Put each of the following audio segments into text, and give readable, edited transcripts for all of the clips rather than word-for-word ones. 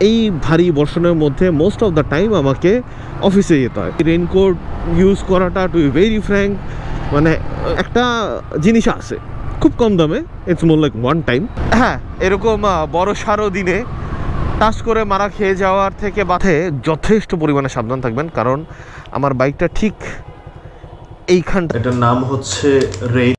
এই ভারী বর্ষণের মধ্যে মোস্ট অফ দ্য টাইম আমাকে অফিসে যেতে হয়। রেইনকোট ইউজ করাটা টু বি ভেরি ফ্র্যাঙ্ক মানে একটা জিনিস আছে খুব কম দামে, it's more like one time. হ্যাঁ, এরকম বড় সারো দিনে টাচ করে মারা খেয়ে যাওয়ার থেকে বাঁধে যথেষ্ট পরিমাণে সাবধান থাকবেন, কারণ আমার বাইকটা ঠিক এইখানটা, এটার নাম হচ্ছে রেইন।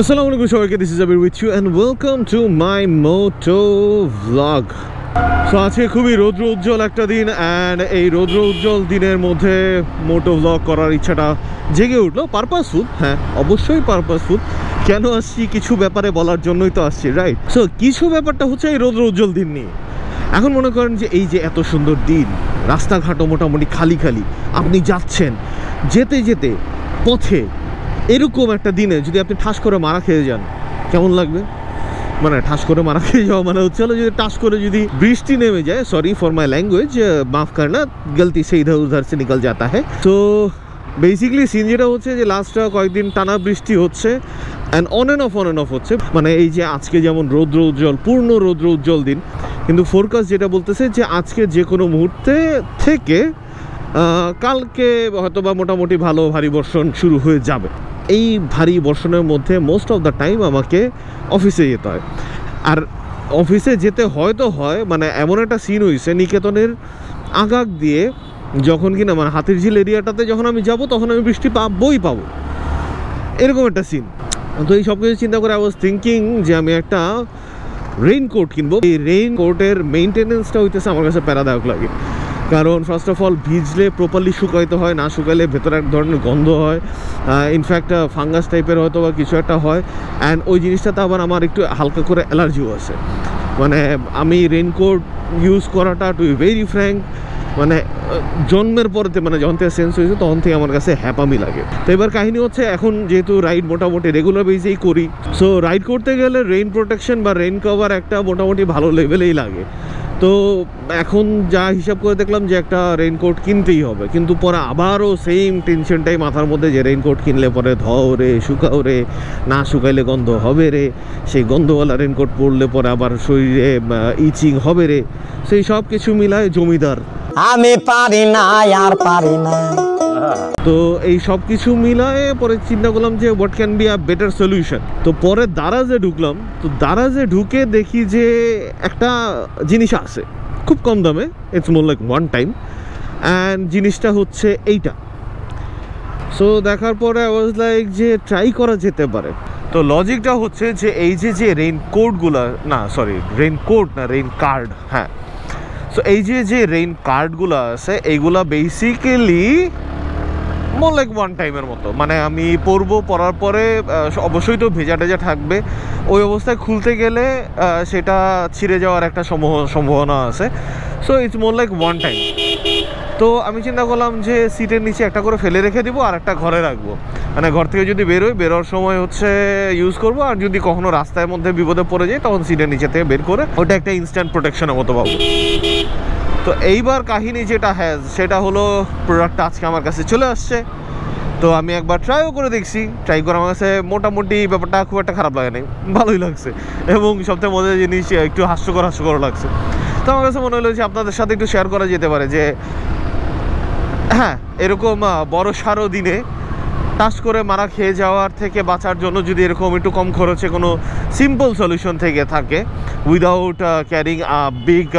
আসসালামু আলাইকুম সবাইকে, this is Abir with you and welcome to my moto vlog. So আজকে খুবই রৌদ্র উজ্জ্বল একটা দিন, অ্যান্ড এই রৌদ্র উজ্জ্বল দিনের মধ্যে মোটো ভ্লগ করার ইচ্ছাটা জেগে উঠলো। পারপাসফুল, হ্যাঁ অবশ্যই পারপাসফুল। কেন আসছি? কিছু ব্যাপারে বলার জন্যই তো আসছি, রাইট? সো কিছু ব্যাপারটা হচ্ছে এই রৌদ্র উজ্জ্বল দিন নিয়ে। এখন মনে করেন যে এই যে এত সুন্দর দিন, রাস্তাঘাটও মোটামুটি খালি খালি, আপনি যাচ্ছেন, যেতে যেতে পথে এরকম একটা দিনে যদি আপনি ঠাস করে মারা খেয়ে যান, কেমন লাগবে? মানে ঠাস করে মারা খেয়ে যাওয়া মানে হচ্ছে যদি টাস করে যদি বৃষ্টি নেমে যায়, সরি ফর মাই ল্যাঙ্গুয়েজ, মাফ করনা, গলতি সে ইধর উধর সে নিকল যাতা হ্যাঁ। তো বেসিক্যালি সিন যেটা হচ্ছে যে লাস্ট কয়েকদিন টানা বৃষ্টি হচ্ছে, অ্যান্ড অন অ্যান্ড অফ হচ্ছে। মানে এই যে আজকে যেমন রৌদ্র উজ্জ্বল, পূর্ণ রৌদ্র উজ্জ্বল দিন, কিন্তু ফোরকাস্ট যেটা বলতেছে যে আজকে যে কোনো মুহূর্তে থেকে কালকে হয়তো বা মোটামুটি ভালো ভারী বর্ষণ শুরু হয়ে যাবে। এই ভারী বর্ষণের মধ্যে মোস্ট অফ দ্য টাইম আমাকে অফিসে যেতে হয়। আর অফিসে যেতে হয়তো হয় মানে এমন একটা সিন হয়েছে, নিকেতনের আগাগ দিয়ে যখন কিনা মানে হাতিরঝিল এরিয়াটাতে যখন আমি যাব তখন আমি বৃষ্টি পাবো, এরকম একটা সিন। তো এই সব কিছু চিন্তা করে আই ওয়াজ থিঙ্কিং যে আমি একটা রেইনকোট কিনবো। এই রেইনকোটের মেইনটেনেন্সটা হইতেছে আমার কাছে প্যারাদায়ক লাগে, কারণ ফার্স্ট অফ অল ভিজলে প্রপারলি শুকাইতে হয়, না শুকাইলে ভেতরে এক ধরনের গন্ধ হয়, ইনফ্যাক্ট ফাঙ্গাস টাইপের হয়তো বা কিছু একটা হয়। অ্যান্ড ওই জিনিসটাতে আবার আমার একটু হালকা করে অ্যালার্জিও আছে। মানে আমি রেইনকোট ইউজ করাটা টু বি ভেরি ফ্র্যাঙ্ক মানে জন্মের পরেতে মানে যখন থেকে সেন্স হয়েছে তখন থেকে আমার কাছে হ্যাপামি লাগে। তো এবার কাহিনী হচ্ছে, এখন যেহেতু রাইড মোটামুটি রেগুলার বেসেই করি, সো রাইড করতে গেলে রেইন প্রোটেকশন বা রেইন কভার একটা মোটামুটি ভালো লেভেলেই লাগে। তো এখন যা হিসাব করে দেখলাম যে একটা রেইনকোট কিনতেই হবে, কিন্তু পরে আবারও সেম টেনশনটাই মাথার মধ্যে যে রেইনকোট কিনলে পরে ধোও রে, শুকাও রে, না শুকাইলে গন্ধ হবে রে, সেই গন্ধওয়ালা রেইনকোট পরলে পরে আবার শরীরে ইচিং হবে রে, সেই সব কিছু মিলায় জমিদার আমি পারি না আর পারি না। তো এই সব কিছু মিলায়ে পরে চিন্তা করলাম যে what can be a better solution. তো পরে দারাজে ঢুকলাম, তো দারাজে ঢুকে দেখি যে একটা জিনিস আছে খুব কম দামে, it's more like one time, and জিনিসটা হচ্ছে এইটা। সো দেখার পরে আই ওয়াজ লাইক যে ট্রাই করা যেতে পারে। তো লজিকটা হচ্ছে যে এই যে রেইনকোটগুলো, না সরি রেইনকোট না, রেইন কার্ড, হ্যাঁ। সো এই যে রেইন কার্ডগুলো আছে এইগুলা বেসিক্যালি মোর লাইক ওয়ান টাইমের মতো, মানে আমি পরার পরে অবশ্যই তো ভেজা টেজা থাকবে, ওই অবস্থায় খুলতে গেলে সেটা ছিঁড়ে যাওয়ার একটা সম্ভাবনা আছে। So it's more like one time. তো আমি চিন্তা করলাম যে সিটের নিচে একটা করে ফেলে রেখে দিব, আর একটা ঘরে রাখবো, মানে ঘর থেকে যদি বেরোর সময় হচ্ছে ইউজ করবো, আর যদি কখনো রাস্তার মধ্যে বিপদে পড়ে যায় তখন সিটের নিচে থেকে বের করে ওটা একটা ইনস্ট্যান্ট প্রোটেকশনের মতো পাবো। তো এইবার কাহিনী যেটা সেটা হলো প্রোডাক্টটা আজকে আমার কাছে চলে আসছে। তো আমি একবার ট্রাইও করে দেখছি, ট্রাই করে আমার কাছে মোটামুটি ব্যাপারটা খুব একটা খারাপ লাগে নাই, ভালোই লাগছে, এবং সবথেকে মজার জিনিস একটু হাস্যকর লাগছে। তো আমার কাছে মনে হলো যে আপনাদের সাথে একটু শেয়ার করা যেতে পারে যে হ্যাঁ, এরকম বড় সারো দিনে টাচ করে মারা খেয়ে যাওয়ার থেকে বাঁচার জন্য যদি এরকম একটু কম খরচে কোনো সিম্পল সলিউশন থেকে থাকে, without carrying big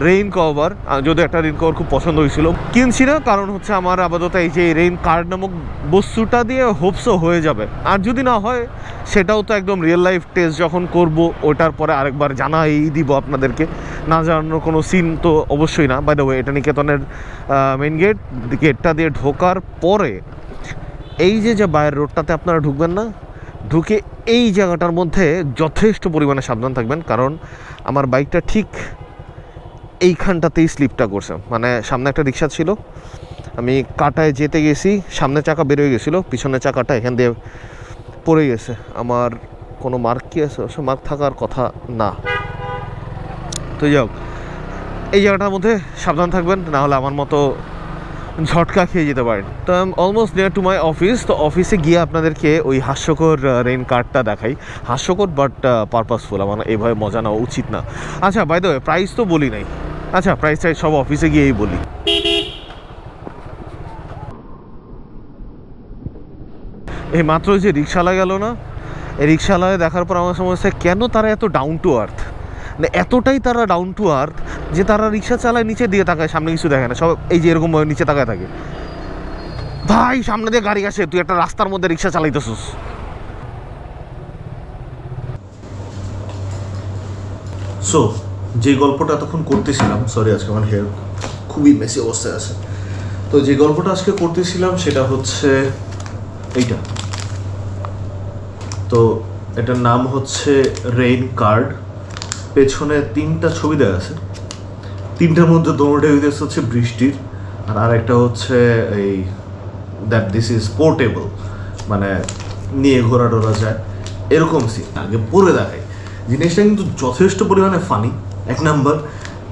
rain cover. যদি একটা রেইন কভার খুব পছন্দ হয়েছিল, কিনছি না, কারণ হচ্ছে আমার আপাতত এই যে রেইন কার্ড নামক বস্তুটা দিয়ে হোপসও হয়ে যাবে। আর যদি না হয় সেটাও তো একদম রিয়েল লাইফ টেস্ট যখন করব ওটার পরে আরেকবার জানাই দিব আপনাদেরকে, না জানানোর কোনো সিন তো অবশ্যই না। বাই দ্য ওয়ে, এটা নিকেতনের মেইন গেটটা দিয়ে ঢোকার পরে এই যে বাইরের রোডটাতে আপনারা ঢুকবেন না, ঢুকে এই জায়গাটার মধ্যে যথেষ্ট পরিমাণে সাবধান থাকবেন, কারণ আমার বাইকটা ঠিক এইখানটাতেই স্লিপটা করছে। মানে সামনে একটা রিক্সা ছিল, আমি কাটায় যেতে গেছি, সামনে চাকা বেরোয় গেছিলো, পিছনের চাকাটা এখান দিয়ে পড়ে গেছে। আমার কোনো মার্ক কি আছে? সে মার্ক থাকার কথা না। তো যাই হোক, এই জায়গাটার মধ্যে সাবধান থাকবেন, না হলে আমার মতো ঝটকা খেয়ে যেতে পারেন। তো I am almost near to my office. তো অফিসে গিয়ে আপনাদেরকে ওই হাস্যকর রেইন কার্ডটা দেখাই। হাস্যকর বাট পারপাসফুল, আমার এইভাবে মজা নেওয়া উচিত না। আচ্ছা বাই দ্য ওয়ে, প্রাইস তো বলি নাই। আচ্ছা প্রাইস টাইস সব অফিসে গিয়েই বলি। এই মাত্র যে রিক্সাওয়ালা গেল না, এই রিক্সাওয়ালায় দেখার পর আমার সমস্যা কেন তারা এত ডাউন টু আর্থ, মানে এতটাই তারা ডাউন টু আর্থ যে তারা রিক্সা চালায় নিচে দিয়ে তাকায়, সামনে কিছু দেখে না, সব এই যে এরকম নিচে তাকায় থাকে। ভাই সামনে দিয়ে গাড়ি আসে, তুই একটা রাস্তার মধ্যে রিক্সা চালাইতেছিস। সো যে গল্পটা তখন করতেছিলাম, সরি আজকে আমার হেয়ার খুবই মেসি অবস্থায় আছে। তো যে গল্পটা আজকে করতেছিলাম সেটা হচ্ছে এইটা। তো এটার নাম হচ্ছে রেইন কার্ড। পেছনে 3টা ছবি দেওয়া আছে, 3টার মধ্যে দুটোটা হচ্ছে বৃষ্টির, আর আরেকটা হচ্ছে এই দ্যাট দিস ইজ পোর্টেবল, মানে নিয়ে ঘোরা টোরা যায় এরকম সিন। আগে পরে দেখায় জিনিসটা কিন্তু যথেষ্ট পরিমাণে ফানি, 1 নাম্বার,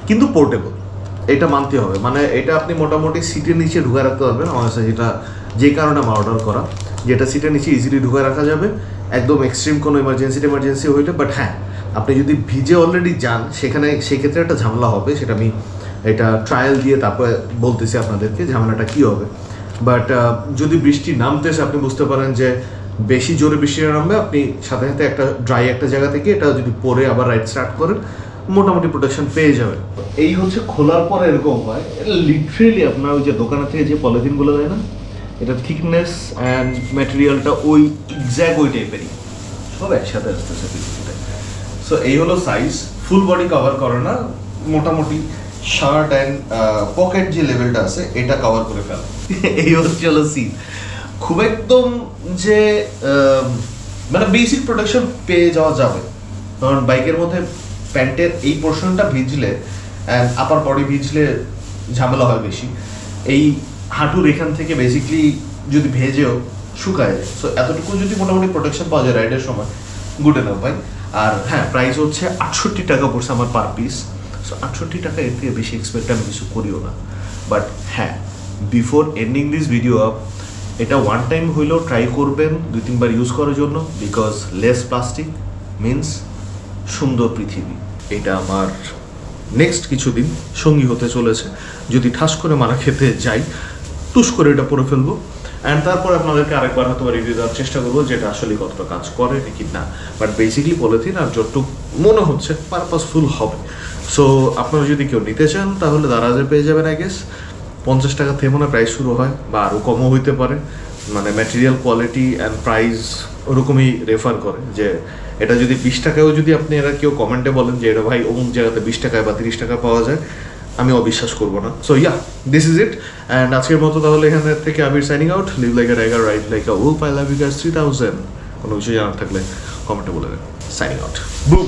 কিন্তু পোর্টেবল, এটা মানতে হবে। মানে এটা আপনি মোটামুটি সিটের নিচে ঢুকে রাখতে পারবেন। আমার কাছে যেটা যে কারণে আমার অর্ডার করা, যেটা সিটের নিচে ইজিলি ঢুকে রাখা যাবে, একদম এক্সট্রিম কোনো এমার্জেন্সি হইলে। বাট হ্যাঁ, আপনি যদি ভিজে অলরেডি যান সেখানে, সেক্ষেত্রে একটা ঝামেলা হবে, সেটা আমি এটা ট্রায়াল দিয়ে তারপরে বলতেছি আপনাদেরকে ঝামেলাটা কী হবে। বাট যদি বৃষ্টি নামতেছে, আপনি বুঝতে পারেন যে বেশি জোরে বৃষ্টিটা নামবে, আপনি সাথে সাথে একটা ড্রাই একটা জায়গা থেকে এটা যদি পরে আবার রাইড স্টার্ট করেন, মোটামুটি প্রোটেকশন পেয়ে যাবেন। এই হচ্ছে খোলার পর এরকম হয়। এটা লিটারেলি আপনার ওই যে দোকানের থেকে যে পলিথিনগুলো দেয় না, এটা থিকনেস অ্যান্ড ম্যাটেরিয়ালটা ওই এক্স্যাক্ট ওই টাইপেরই, সব একসাথে আসতেছে পৃথিবীতে। সো এই হলো সাইজ, ফুল বডি কভার করে না, মোটামুটি শার্ট অ্যান্ড পকেট যে লেভেলটা আছে এটা কভার করে ফেলে। এই হচ্ছে হলো সিন। খুব একদম যে মানে বেসিক প্রোটেকশন পেয়ে যাওয়া যাবে, কারণ বাইকের মধ্যে প্যান্টের এই পোর্শনটা ভিজলে অ্যান্ড আপার বডি ভিজলে ঝামেলা হয় বেশি। এই হাঁটুর এখান থেকে বেসিকলি যদি ভেজেও শুকায় যায়। সো এতটুকু যদি মোটামুটি প্রোটেকশন পাওয়া যায় রাইডের সময়, গুড এনাফ ভাই। আর হ্যাঁ, প্রাইস হচ্ছে 68 টাকা পড়ছে আমার পার পিস। সো 68 টাকা, এর থেকে বেশি এক্সপেক্ট আমি কিছু করিও না। বাট হ্যাঁ, before ending this video up, এটা ওয়ান টাইম হইলেও ট্রাই করবেন 2-3 বার ইউজ করার জন্য, বিকজ লেস প্লাস্টিক মিনস সুন্দর পৃথিবী। এটা আমার নেক্সট কিছুদিন সঙ্গী হতে চলেছে। যদি ঠাস করে মারা খেতে যাই, টুস করে এটা পরে ফেলবো, অ্যান্ড তারপর আপনাদেরকে আরেকবার হয়তো রিভিউ দেওয়ার চেষ্টা করবো যেটা আসলে কতটা কাজ করে নাকি না। বাট বেসিকলি পলিথিন আর যতটুকু মনে হচ্ছে পারপাসফুল হবে। সো আপনারা যদি কেউ নিতে চান তাহলে দারাজে পেয়ে যাবেন। আই গেস 50 টাকা থেকে মনে প্রাইস শুরু হয়, বা আরও কমও হইতে পারে। মানে ম্যাটেরিয়াল কোয়ালিটি অ্যান্ড প্রাইস ওরকমই রেফার করে। যে এটা যদি 20 টাকায়ও যদি আপনি এরা কেউ কমেন্টে বলেন যে এটা ভাই অমুক জায়গাতে 20 টাকায় বা 30 টাকা পাওয়া যায়, আমি অবিশ্বাস করবো না। So yeah, this is it. And আজকের মতো তাহলে এখান থেকে Abir signing out. Live like a tiger, ride like a wolf. I love you guys 3000। কোনো কিছু জানার থাকলে কমেন্টে বলে দেন। Signing out, broom.